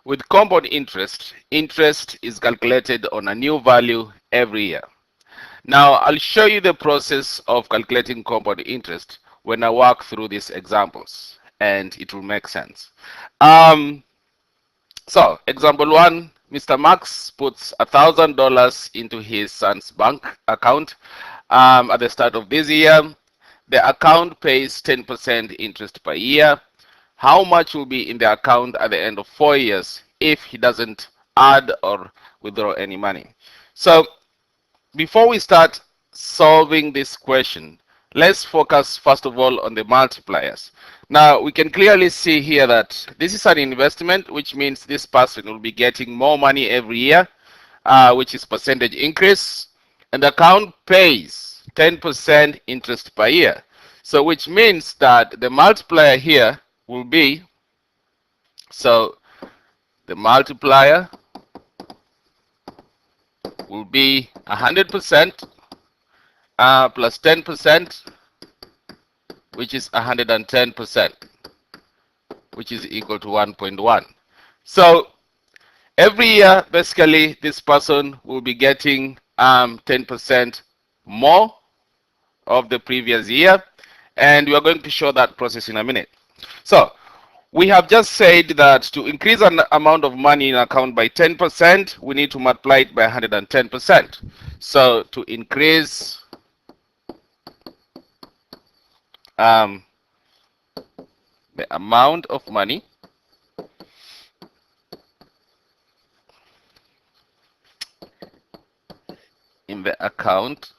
With compound interest, interest is calculated on a new value every year. Now, I'll show you the process of calculating compound interest when I walk through these examples, and it will make sense. So, example one, Mr. Max puts $1,000 into his son's bank account at the start of this year. The account pays 10% interest per year. How much will be in the account at the end of 4 years if he doesn't add or withdraw any money? So, before we start solving this question, let's focus first of all on the multipliers. Now, we can clearly see here that this is an investment, which means this person will be getting more money every year, which is percentage increase, and the account pays 10% interest per year. So, which means that the multiplier here will be, so the multiplier will be 100% plus 10%, which is 110%, which is equal to 1.1. So every year, basically, this person will be getting 10% more of the previous year, and we are going to show that process in a minute. So we have just said that to increase an amount of money in account by 10%, we need to multiply it by 110%. So to increase the amount of money in the account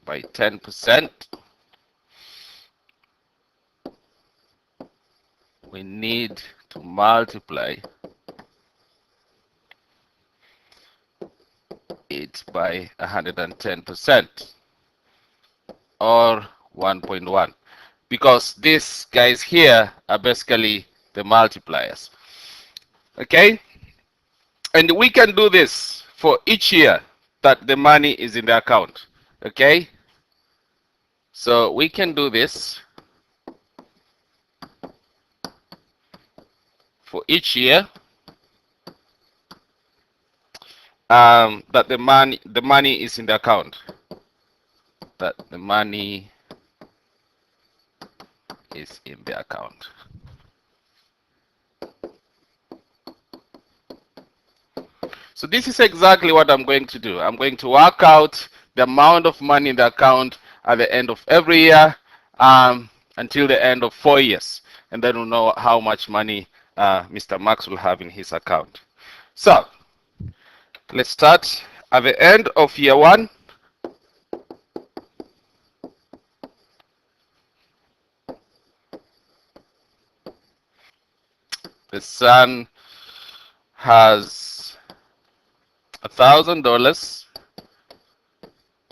by 10%, we need to multiply it by 110%, or 1.1, because these guys here are basically the multipliers. Okay, and we can do this for each year that the money is in the account. Okay, so we can do this for each year that the money is in the account. That the money is in the account. So this is exactly what I'm going to do. I'm going to work out the amount of money in the account at the end of every year until the end of 4 years, and then we'll know how much money Mr. Max will have in his account. So let's start at the end of year 1. The son has $1,000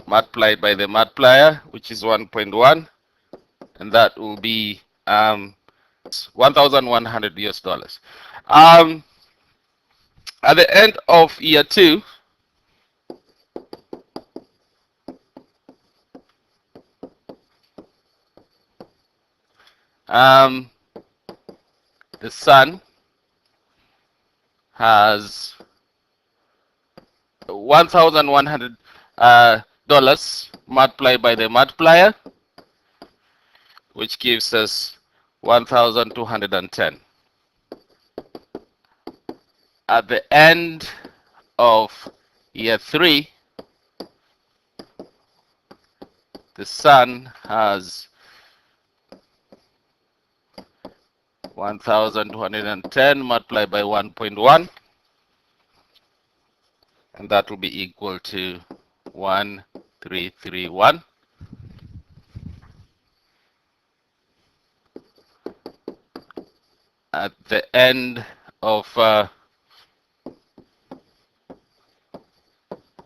multiplied by the multiplier, which is 1.1, and that will be 1,100 US dollars. At the end of year 2, the son has $1,100 multiplied by the multiplier, which gives us 1,210. At the end of year 3, the son has 1,210 multiplied by 1.1, and that will be equal to 1,331. At the end of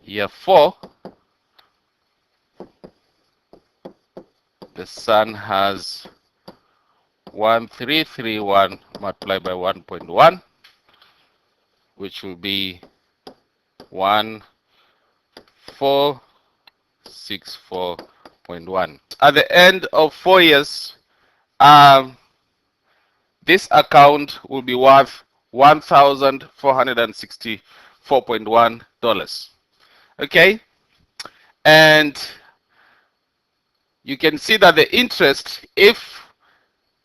year 4, the son has 1,331 multiplied by 1.1, which will be 1,464.1. At the end of 4 years, this account will be worth $1,464.1. Okay, and you can see that the interest, if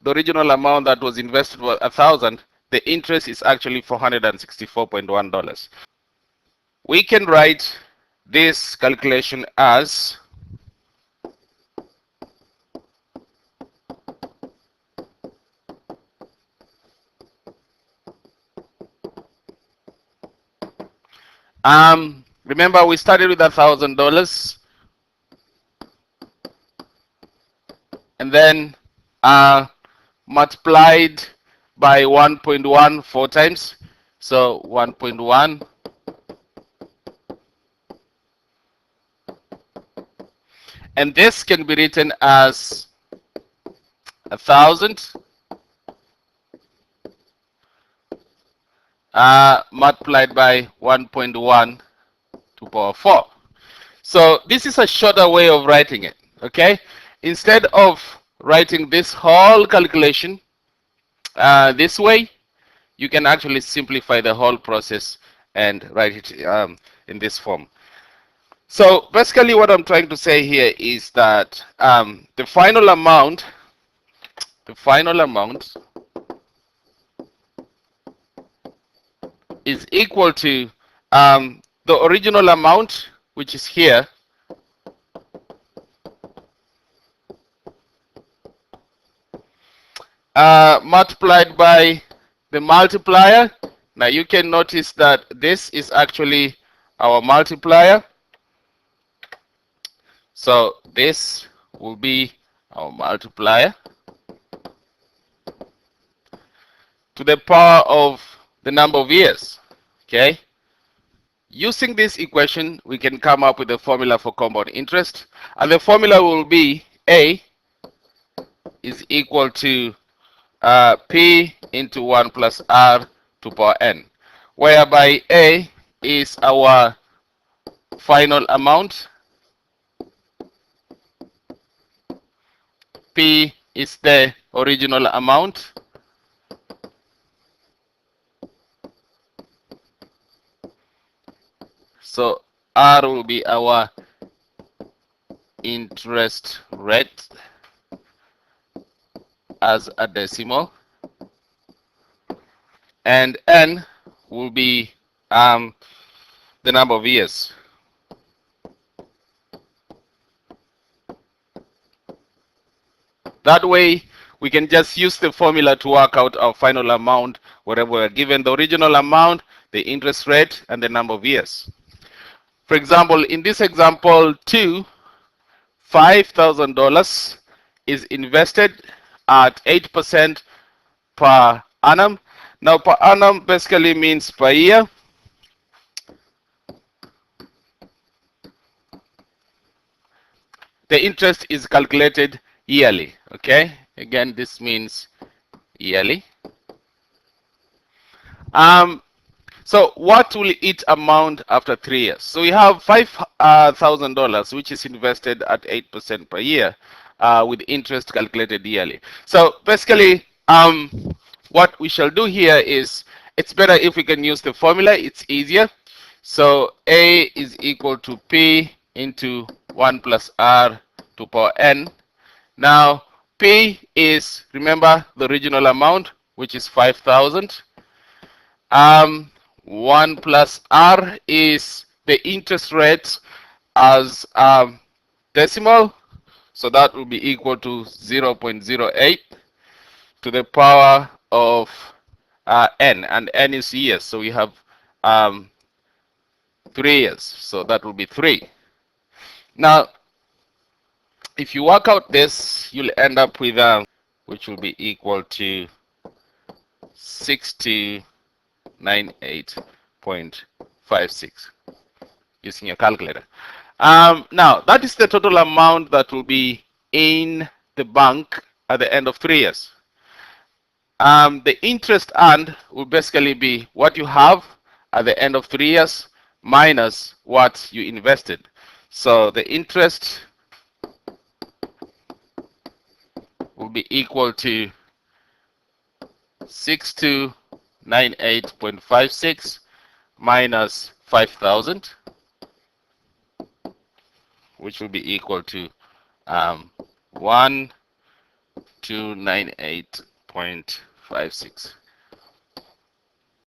the original amount that was invested was 1,000, the interest is actually $464.1. We can write this calculation as remember we started with $1,000 and then multiplied by 1.1 four times. So 1.1, and this can be written as 1,000 multiplied by 1.1 to power 4. So this is a shorter way of writing it. Okay, instead of writing this whole calculation this way, you can actually simplify the whole process and write it in this form. So basically what I'm trying to say here is that the final amount is equal to the original amount, which is here, multiplied by the multiplier. Now you can notice that this is actually our multiplier. So this will be our multiplier to the power of the number of years. Okay. Using this equation, we can come up with a formula for compound interest, and the formula will be A is equal to P into 1 plus R to power N, whereby A is our final amount, P is the original amount, so R will be our interest rate as a decimal, and N will be the number of years. That way, we can just use the formula to work out our final amount, whatever we're given the original amount, the interest rate, and the number of years. For example, in this example 2, $5,000 is invested at 8% per annum. Now, per annum basically means per year. The interest is calculated yearly. Okay, again, this means yearly. So what will it amount after 3 years? So we have $5,000, which is invested at 8% per year, with interest calculated yearly. So basically, what we shall do here is, it's better if we can use the formula. It's easier. So A is equal to P into 1 plus R to power N. Now P is, remember, the original amount, which is 5,000. 1 plus R is the interest rate as decimal, so that will be equal to 0.08 to the power of N, and N is years, so we have 3 years, so that will be 3. Now, if you work out this, you'll end up with which will be equal to 6098.56 using your calculator. Now, that is the total amount that will be in the bank at the end of 3 years. The interest earned will basically be what you have at the end of 3 years minus what you invested. So the interest will be equal to 6298.56 minus 5,000, which will be equal to 1298.56.